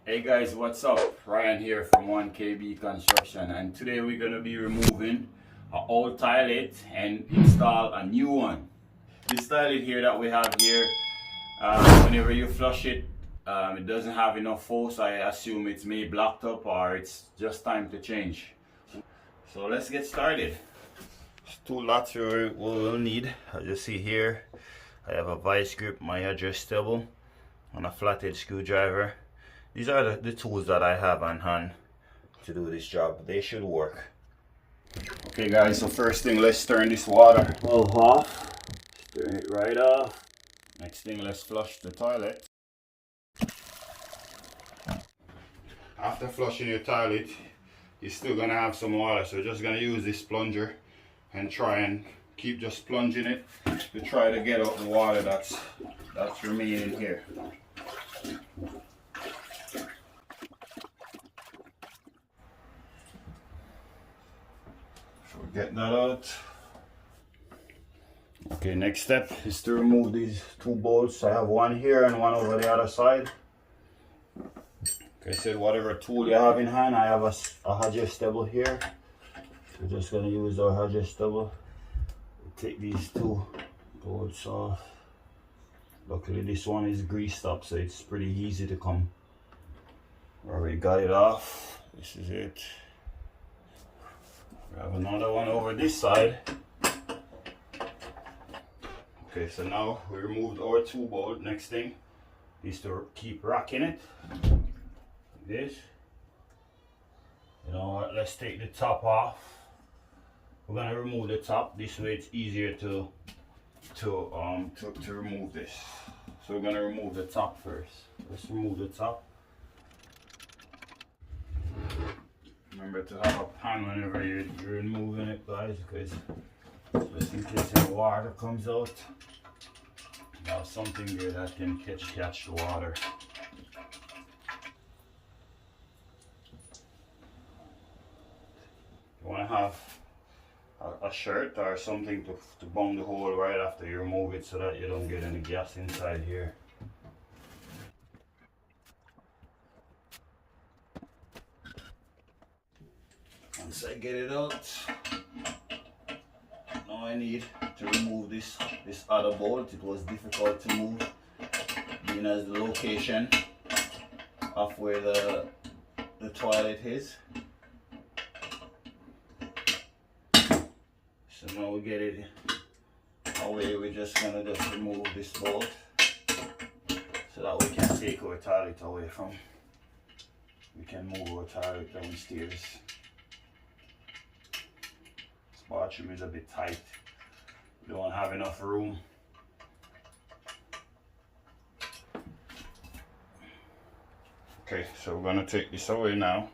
Hey guys, what's up? Ryan here from 1KB Construction, and today we're going to be removing an old toilet and install a new one. This toilet here that we have here, whenever you flush it, it doesn't have enough force. I assume it's maybe blocked up or it's just time to change. So let's get started. There's two lots we'll need. As you see here, I have a vice grip, my adjustable, and a flathead screwdriver. These are the tools that I have on hand to do this job. They should work. Okay guys, so first thing, let's turn this water valve off. Turn it right off. Next thing, let's flush the toilet. After flushing your toilet, you're still gonna have some water, so just gonna use this plunger and try and keep just plunging it to try to get out the water that's remaining here. Get that out. Okay, next step is to remove these two bolts. I have one here and one over the other side. Okay, so whatever tool you have in hand, I have a adjustable here. We're just gonna use our adjustable. Take these two bolts off. Luckily this one is greased up, so it's pretty easy to come. Already got it off. This is it. We have another one over this side. Okay, so now we removed our two bolt. Next thing is to keep rocking it. Like this. You know what? Let's take the top off. We're gonna remove the top. This way it's easier to remove this. So we're gonna remove the top first. Let's remove the top. Remember to have a pan whenever you're removing it, guys, because just in case the water comes out, you have something there that can catch the water. You want to have a shirt or something to bung the hole right after you remove it so that you don't get any gas inside here. Once I get it out, now I need to remove this other bolt. It was difficult to move, being as the location of where the toilet is. So now we get it away. We're just gonna remove this bolt so that we can take our toilet away from. We can move our toilet downstairs. Bathroom is a bit tight. We don't have enough room. Okay, so we're gonna take this away now.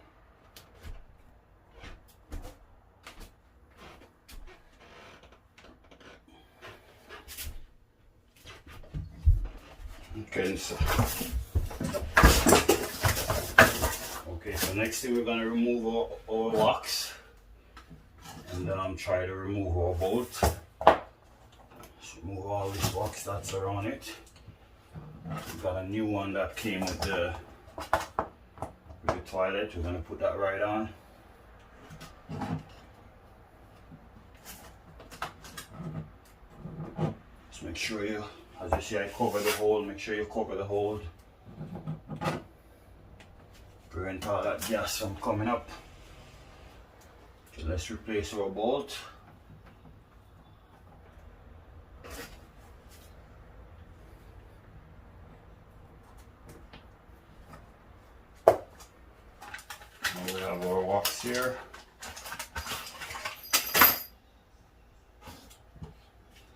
Okay, so next thing we're gonna remove our wax. And try to remove our bolt. Just remove all this wax that's around it. We've got a new one that came with the toilet. We're gonna put that right on. Just make sure you, as you see, I cover the hole. Make sure you cover the hole. Prevent all that gas from coming up. Let's replace our bolt. Now we have our wax here.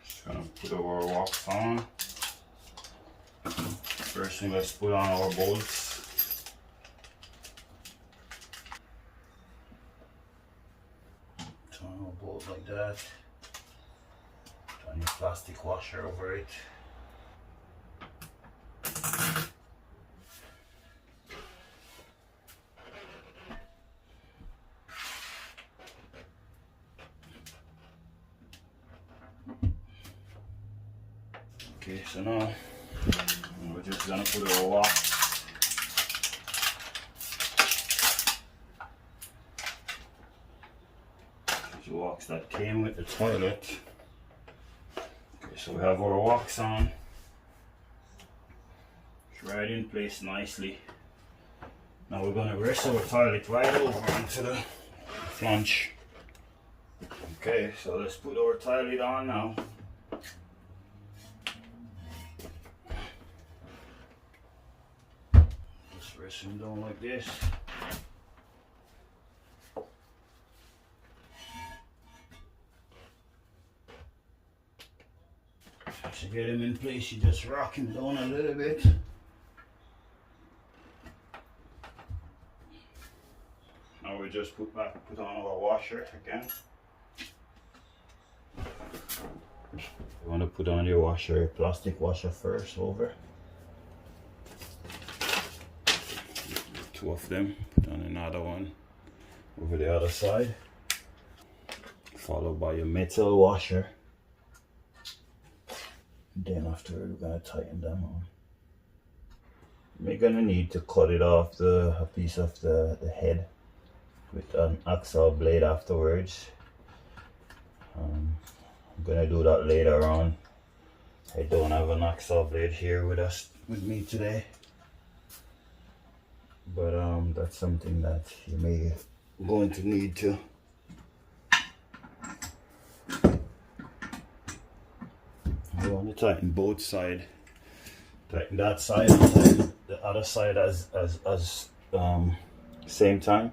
Just gonna put our wax on. First thing, let's put on our bolts. Bolt like that. Put a plastic washer over it. Okay, so now we're just gonna put our wax box that came with the toilet. Okay, so we have our wax on. It's right in place nicely. Now we're going to rest our toilet right over onto the flange. Okay, so let's put our toilet on now. Just rest him down like this. To get him in place, you just rock him down a little bit. Now we just put on our washer again. You want to put on your washer, plastic washer first over. Two of them. Put on another one over the other side. Followed by your metal washer. Then after we're gonna tighten them on. We're gonna need to cut it off a piece of the head with an axle blade afterwards. I'm gonna do that later on. I don't have an axle blade here with me today, but that's something that you may going to need to. You want to tighten both sides. Tighten that side and tighten the other side as same time.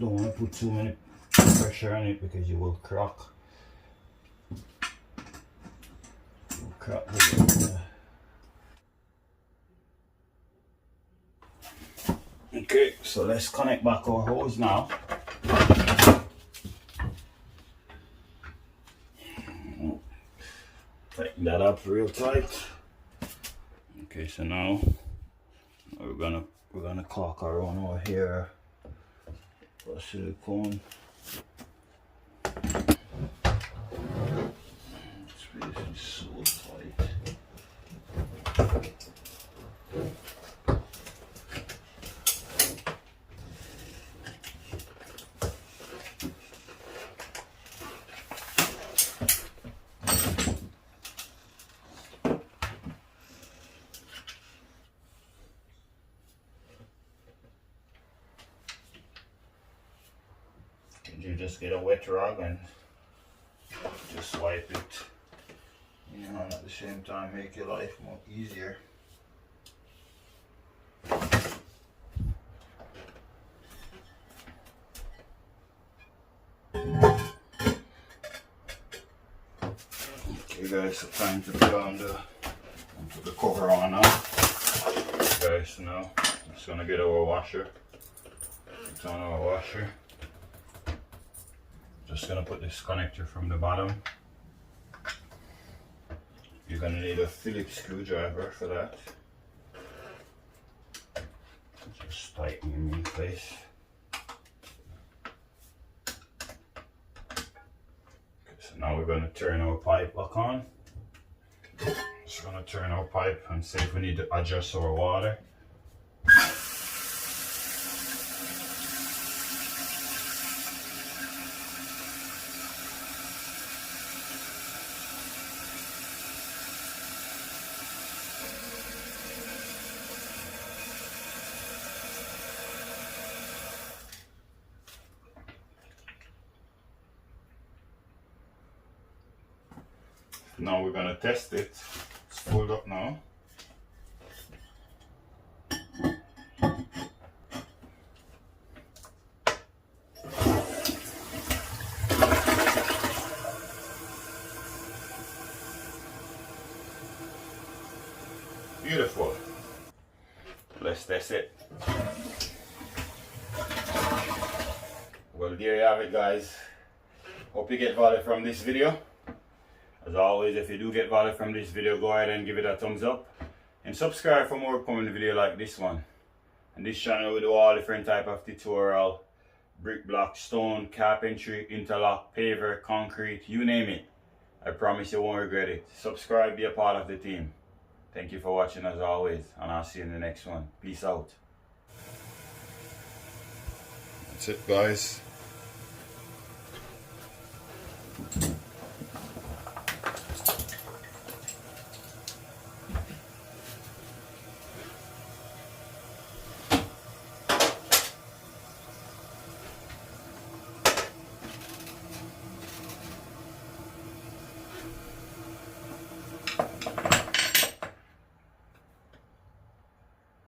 Don't want to put too many pressure on it because you will crack. You'll crack the Okay, so let's connect back our hose now. Tighten that up real tight. Okay, so now we're gonna caulk around over here for silicone. This place is so tight. You just get a wet rag and just wipe it, and at the same time make your life more easier. Okay guys, so time to put on put the cover on now. Okay guys, so now I'm just gonna get our washer. Put on our washer. Just gonna put this connector from the bottom. You're gonna need a Phillips screwdriver for that. Just tighten him in place. Okay, so now we're gonna turn our pipe back on. Just gonna turn our pipe and see if we need to adjust our water. Now we're gonna test it. It's filled up now. Beautiful. Let's test it. Well, there you have it, guys. Hope you get value from this video. As always, if you do get value from this video, go ahead and give it a thumbs up and subscribe for more upcoming video like this one. On this channel we do all different type of tutorial, brick, block, stone, carpentry, interlock, paver, concrete, you name it. I promise you won't regret it. Subscribe, be a part of the team. Thank you for watching as always, and I'll see you in the next one. Peace out. That's it, guys.